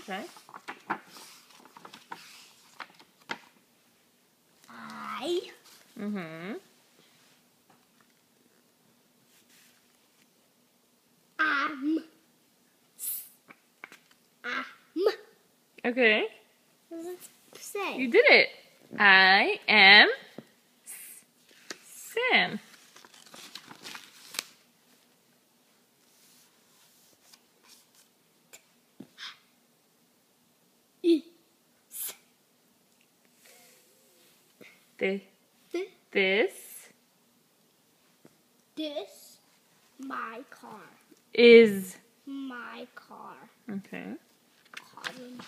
Okay. I. Mm-hmm. Am. Okay. What does it say? You did it. I am Sam. This This my car. is My car. okay. Cotton.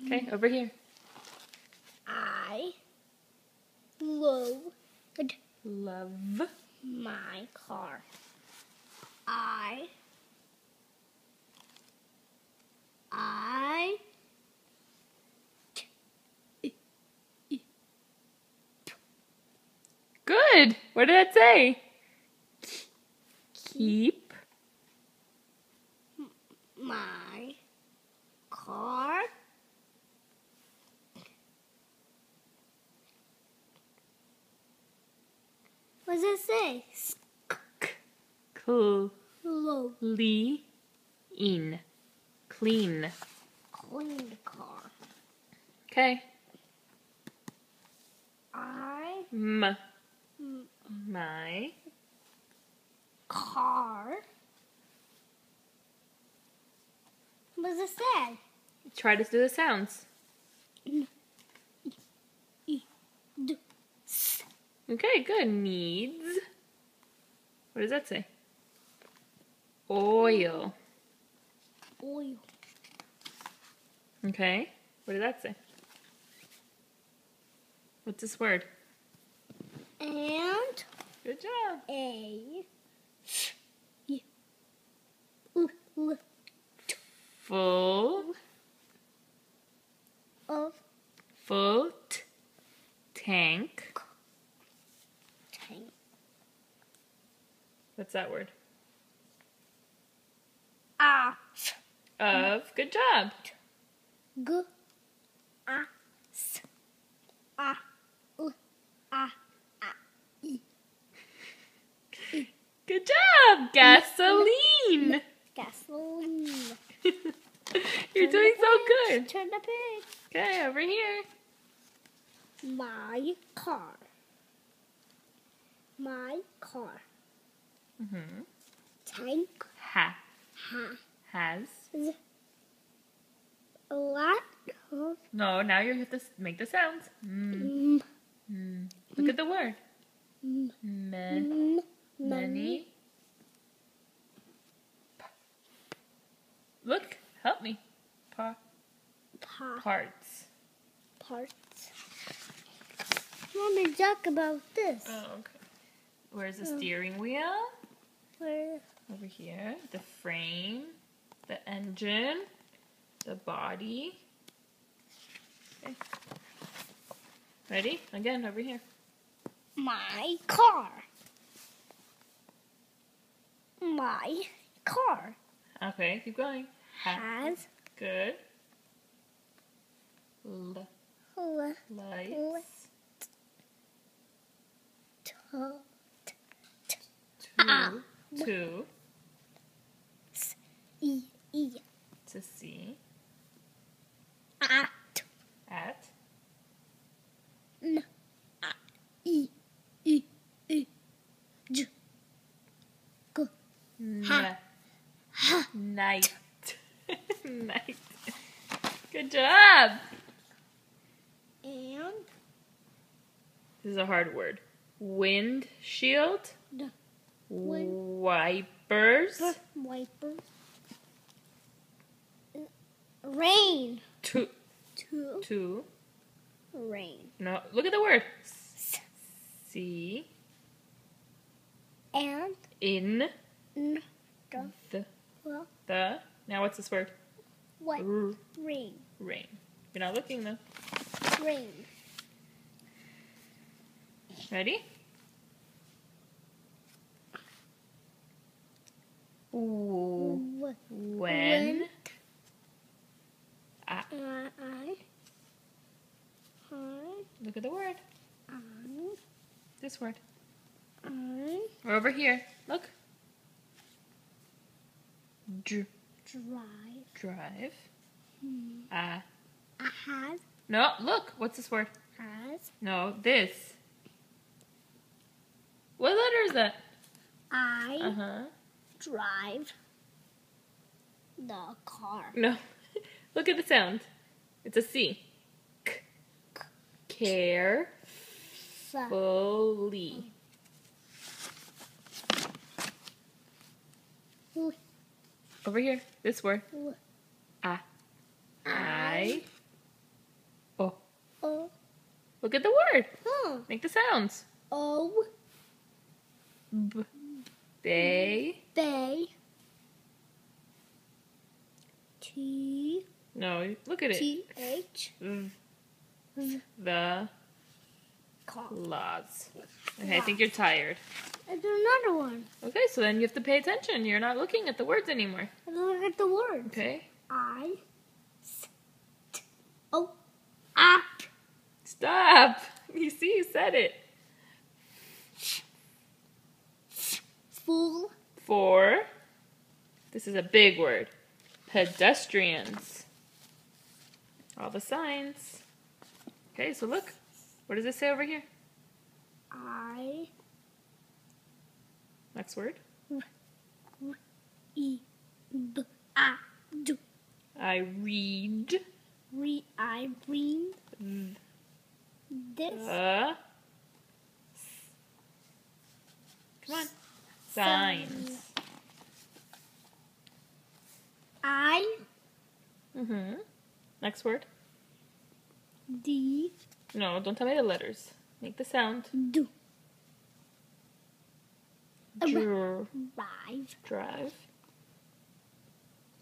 Okay, over here. I love Love my car. I Good. What did that say? Keep my car. What does it say? clean. Slow. Clean. Clean the car. Okay. My car. What does it say? Try to do the sounds. Okay, good. Needs. What does that say? Oil. Oil. Okay. What did that say? What's this word? And Good job. Full. Of Foot. Tank. tank. What's that word? Of Good job. Good job. Gasoline. Gasoline. You're doing so good. Turn the page. Okay, over here. My car. My car. Mm-hmm. Tank Has. a lot of No, now you have to make the sounds. Look at the word. Many. Look, help me. Parts. parts. Let me talk about this. Oh, okay. Where's the steering wheel? Where? Over here. The frame. The engine. The body. Okay. Ready? Again, over here. My car. My car Okay, keep going. has Good. Lights. Two. To see. At. Night. Night. Good job. And This is a hard word. Windshield. Wipers. wipers. Rain. Two. Rain. No, look at the word. See. And In. the The. Now what's this word? what? R- Rain. Rain. You're not looking though. Rain. Ready? Ooh. When Look at the word. I. This word. I. We're over here. Look. Drive. Drive. I have. No, look. What's this word? Has. No, this. What letter is that? I. Uh-huh. Drive. The car. No. Look at the sound. It's a C. K. Care. Fully. Over here. This word. I. Oh. O. Look at the word. Make the sounds. O. B. They. They. T. No, look at it. T-H. The Car. laws. Okay, I think you're tired. And there's another one. Okay, so then you have to pay attention. You're not looking at the words anymore. And look at the words. Okay? I. O. Up. Stop. You see, you said it. Full. For. This is a big word. Pedestrians. All the signs. Okay, so look. What does it say over here? I. Next word. E. B. A. D. I read. I read. This. Come on. Signs. I. Next word. D. No, don't tell me the letters. Make the sound. Do. Drive. Drive.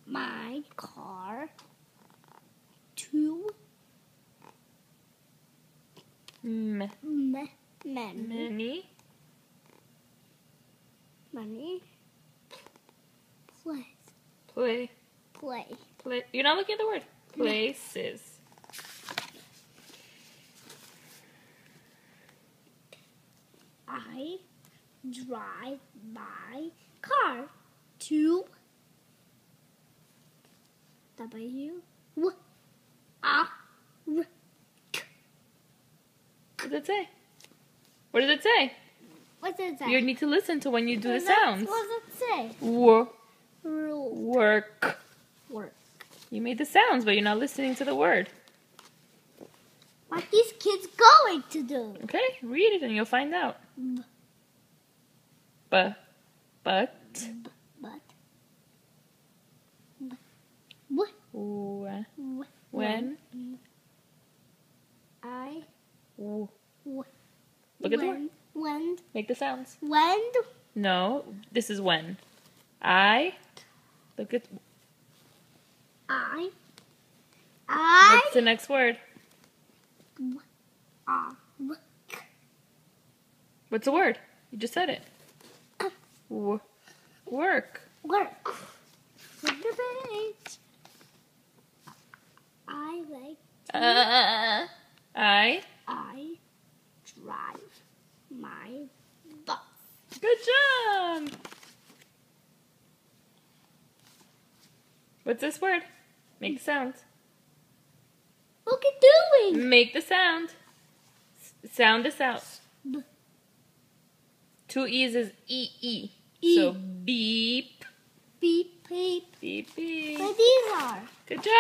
My car. To. Many. Many. Money. Play. Play. Play. You're not looking at the word. Places. I drive my car to W. W. A. R. K. What does it say? What does it say? What does it say? You need to listen to when you do the sounds. What does it say? Work. Work. You made the sounds, but you're not listening to the word. What these kids going to do? Okay, read it and you'll find out. But. But. When. I. Look at the word. When. Make the sounds. When. No, this is when. I. Look at. I. What's the next word? What's the word? You just said it. Work. Work. Flip the page. I like. I drive my bus. Good job. What's this word? Make the sound. Look at doing. Make the sound. Sound this out. 2 E's is E. So beep. Beep, beep. Beep, beep. What these are? Good job.